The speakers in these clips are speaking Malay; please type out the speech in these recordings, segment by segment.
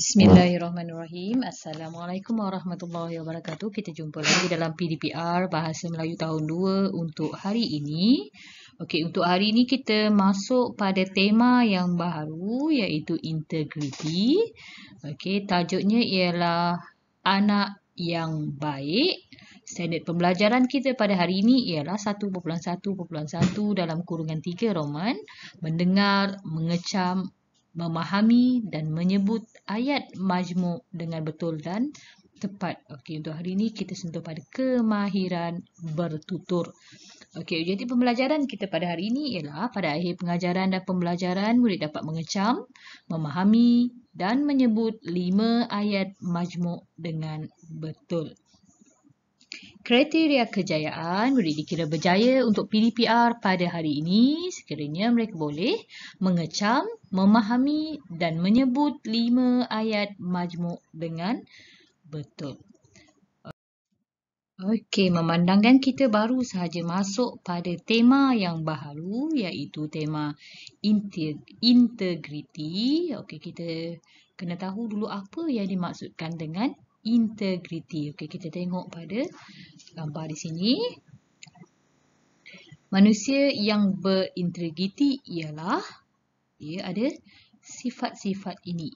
Bismillahirrahmanirrahim. Assalamualaikum warahmatullahi wabarakatuh. Kita jumpa lagi dalam PDPR Bahasa Melayu tahun 2 untuk hari ini. Okey, untuk hari ini kita masuk pada tema yang baru iaitu integriti. Okey, tajuknya ialah anak yang baik. Standard pembelajaran kita pada hari ini ialah 1.1.1 dalam kurungan 3 Roman. Mendengar, mengecam, memahami dan menyebut ayat majmuk dengan betul dan tepat. Okey, untuk hari ini kita sentuh pada kemahiran bertutur. Okey, jadi pembelajaran kita pada hari ini ialah pada akhir pengajaran dan pembelajaran murid dapat mengecam, memahami dan menyebut 5 ayat majmuk dengan betul. Kriteria kejayaan murid dikira berjaya untuk PDPR pada hari ini sekiranya mereka boleh mengecam, memahami dan menyebut 5 ayat majmuk dengan betul. Okey, memandangkan kita baru sahaja masuk pada tema yang baru iaitu tema integriti. Okey, kita kena tahu dulu apa yang dimaksudkan dengan integriti. Okey, kita tengok pada gambar di sini. Manusia yang berintegriti ialah dia ada sifat-sifat ini.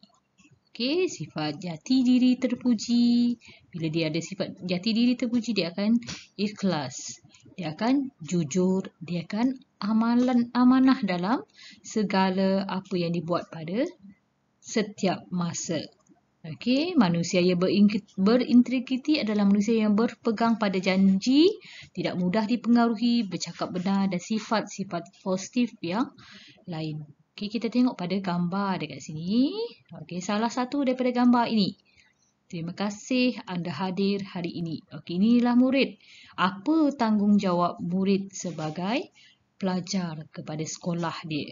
Okey, sifat jati diri terpuji. Bila dia ada sifat jati diri terpuji, dia akan ikhlas. Dia akan jujur. Dia akan amanah dalam segala apa yang dibuat pada setiap masa. Okey, manusia yang berintegriti adalah manusia yang berpegang pada janji, tidak mudah dipengaruhi, bercakap benar dan sifat-sifat positif yang lain. Okey, kita tengok pada gambar dekat sini. Okey, salah satu daripada gambar ini. Terima kasih anda hadir hari ini. Okey, inilah murid. Apa tanggungjawab murid sebagai pelajar kepada sekolah dia?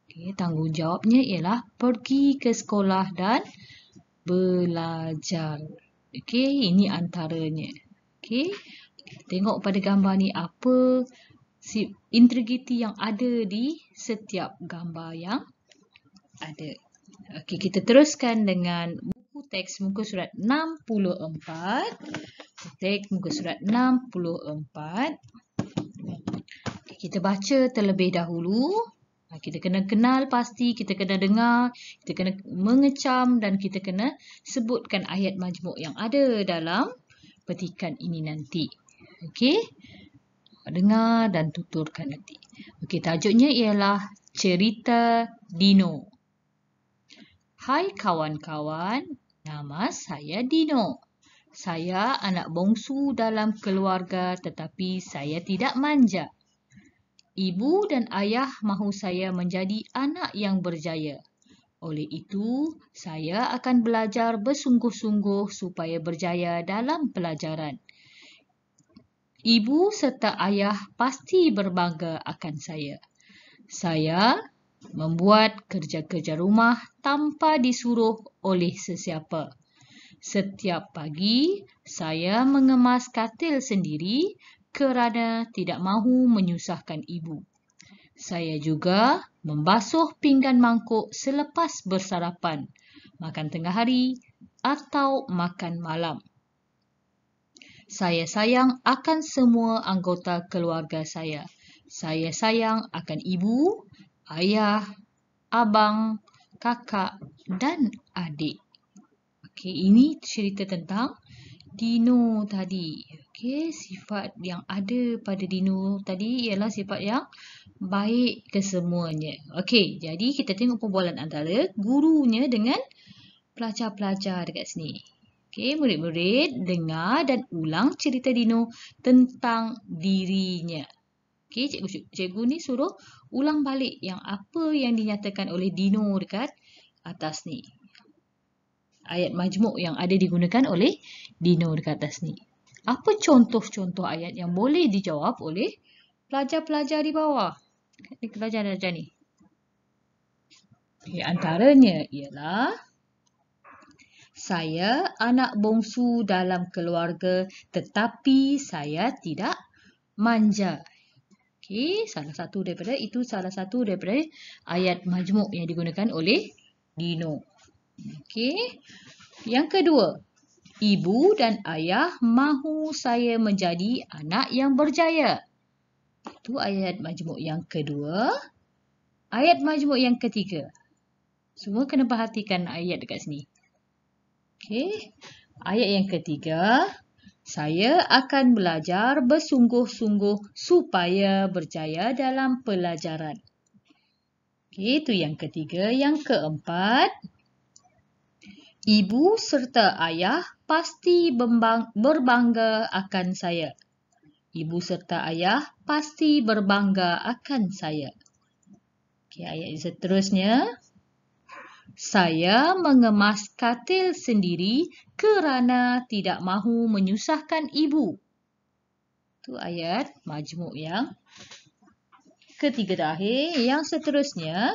Okey, tanggungjawabnya ialah pergi ke sekolah dan belajar. Okey, ini antaranya. Okey, kita tengok pada gambar ni apa integriti yang ada di setiap gambar yang ada. Okey, kita teruskan dengan buku teks muka surat 64. Teks muka surat 64. Okey, kita baca terlebih dahulu. Kita kena kenal pasti, kita kena dengar, kita kena mengecam dan kita kena sebutkan ayat majmuk yang ada dalam petikan ini nanti. Okey. Dengar dan tuturkan nanti. Okey, tajuknya ialah cerita Dino. Hai kawan-kawan, nama saya Dino. Saya anak bongsu dalam keluarga tetapi saya tidak manja. Ibu dan ayah mahu saya menjadi anak yang berjaya. Oleh itu, saya akan belajar bersungguh-sungguh supaya berjaya dalam pelajaran. Ibu serta ayah pasti berbangga akan saya. Saya membuat kerja-kerja rumah tanpa disuruh oleh sesiapa. Setiap pagi, saya mengemas katil sendiri kerana tidak mahu menyusahkan ibu. Saya juga membasuh pinggan mangkuk selepas bersarapan, makan tengah hari atau makan malam. Saya sayang akan semua anggota keluarga saya. Saya sayang akan ibu, ayah, abang, kakak dan adik. Okey, ini cerita tentang Dino tadi. Okey, sifat yang ada pada Dino tadi ialah sifat yang baik kesemuanya. Okey, jadi kita tengok perbualan antara gurunya dengan pelajar-pelajar dekat sini. Okey, murid-murid dengar dan ulang cerita Dino tentang dirinya. Okey, cikgu ni suruh ulang balik yang apa yang dinyatakan oleh Dino dekat atas ni. Ayat majmuk yang ada digunakan oleh Dino dekat atas ni. Apa contoh-contoh ayat yang boleh dijawab oleh pelajar-pelajar di bawah? Ni pelajar-pelajar ni. Okay, antaranya ialah saya anak bongsu dalam keluarga tetapi saya tidak manja. Okey, salah satu daripada ayat majmuk yang digunakan oleh Dino. Okey. Yang kedua, ibu dan ayah mahu saya menjadi anak yang berjaya. Itu ayat majmuk yang kedua. Ayat majmuk yang ketiga. Semua kena perhatikan ayat dekat sini. Okey. Ayat yang ketiga, saya akan belajar bersungguh-sungguh supaya berjaya dalam pelajaran. Okey, itu yang ketiga. Yang keempat, ibu serta ayah pasti berbangga akan saya. Ibu serta ayah pasti berbangga akan saya. Okey, ayat yang seterusnya. Saya mengemas katil sendiri kerana tidak mahu menyusahkan ibu. Itu ayat majmuk yang ketiga terakhir. Yang seterusnya,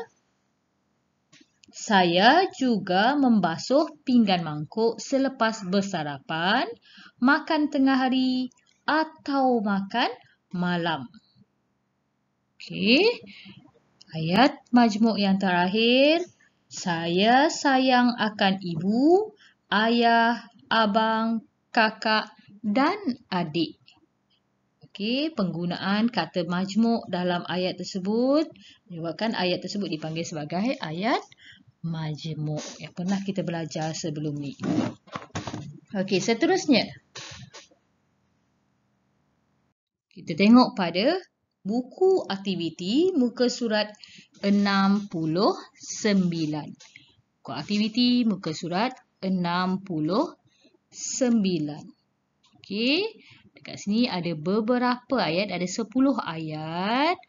saya juga membasuh pinggan mangkuk selepas bersarapan, makan tengah hari atau makan malam. Okey. Ayat majmuk yang terakhir. Saya sayang akan ibu, ayah, abang, kakak dan adik. Okey, penggunaan kata majmuk dalam ayat tersebut menyebabkan ayat tersebut dipanggil sebagai ayat majmuk yang pernah kita belajar sebelum ni. Okey, seterusnya. Kita tengok pada buku aktiviti muka surat 69. Buku aktiviti muka surat 69. Okey, dekat sini ada beberapa ayat, ada 10 ayat.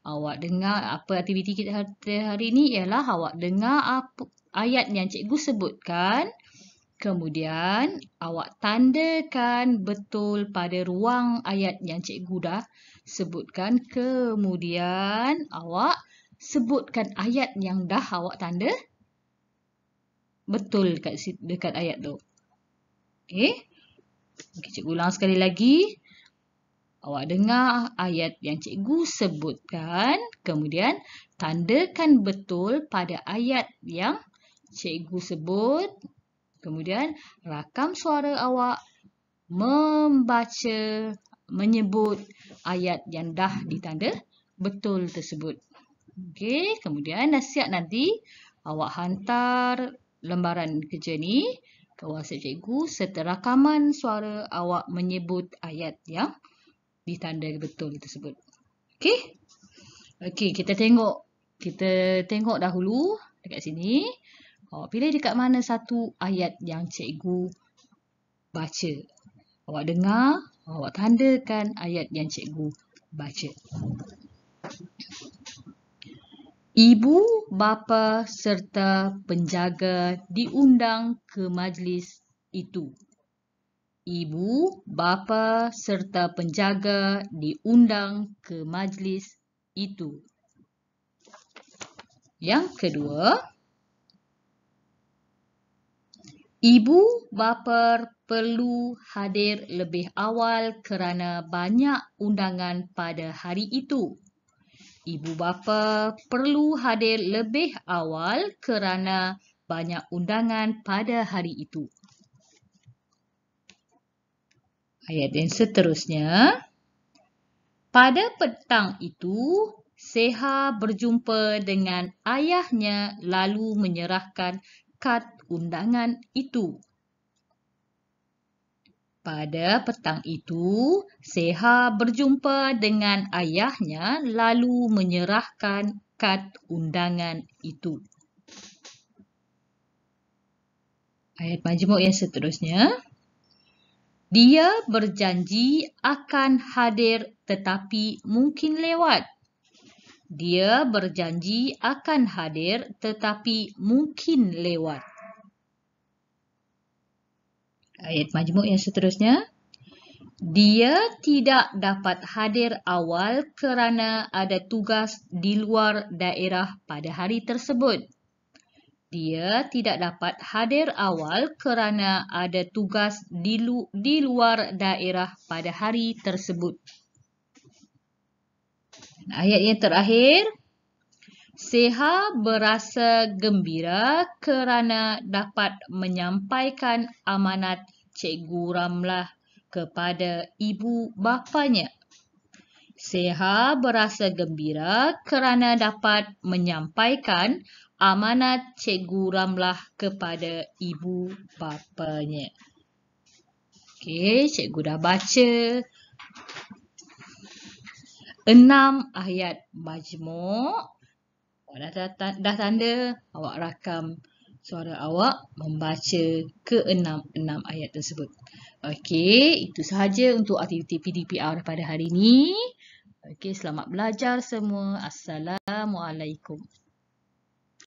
Awak dengar apa aktiviti kita hari ini ialah awak dengar apa ayat yang cikgu sebutkan. Kemudian awak tandakan betul pada ruang ayat yang cikgu dah sebutkan. Kemudian awak sebutkan ayat yang dah awak tanda betul dekat ayat tu. Okey. Cikgu ulang sekali lagi. Awak dengar ayat yang cikgu sebutkan. Kemudian tandakan betul pada ayat yang cikgu sebut. Kemudian rakam suara awak membaca, menyebut ayat yang dah ditanda betul tersebut. Okey, kemudian dah siap nanti awak hantar lembaran kerja ni ke WhatsApp cikgu serta rakaman suara awak menyebut ayat yang ditanda betul tersebut. Okey? Okey, kita tengok dahulu dekat sini. Awak pilih dekat mana satu ayat yang cikgu baca. Awak dengar, awak tandakan ayat yang cikgu baca. Ibu, bapa serta penjaga diundang ke majlis itu. Ibu, bapa serta penjaga diundang ke majlis itu. Yang kedua, ibu bapa perlu hadir lebih awal kerana banyak undangan pada hari itu. Ibu bapa perlu hadir lebih awal kerana banyak undangan pada hari itu. Ayat yang seterusnya. Pada petang itu, Seha berjumpa dengan ayahnya lalu menyerahkan kad undangan itu. Pada petang itu, Seha berjumpa dengan ayahnya lalu menyerahkan kad undangan itu. Ayat majmuk yang seterusnya. Dia berjanji akan hadir tetapi mungkin lewat. Dia berjanji akan hadir tetapi mungkin lewat. Ayat majmuk yang seterusnya. Dia tidak dapat hadir awal kerana ada tugas di luar daerah pada hari tersebut. Dia tidak dapat hadir awal kerana ada tugas di luar daerah pada hari tersebut. Ayat yang terakhir. Seha berasa gembira kerana dapat menyampaikan amanat Cikgu Ramlah kepada ibu bapanya. Seha berasa gembira kerana dapat menyampaikan amanat Cikgu Ramlah kepada ibu bapanya. Okey, cikgu dah baca 6 ayat majmuk. Awak dah tanda, awak rakam suara awak membaca ke-6 ayat tersebut. Okey, itu sahaja untuk aktiviti PDPR pada hari ini. Okey, selamat belajar semua. Assalamualaikum.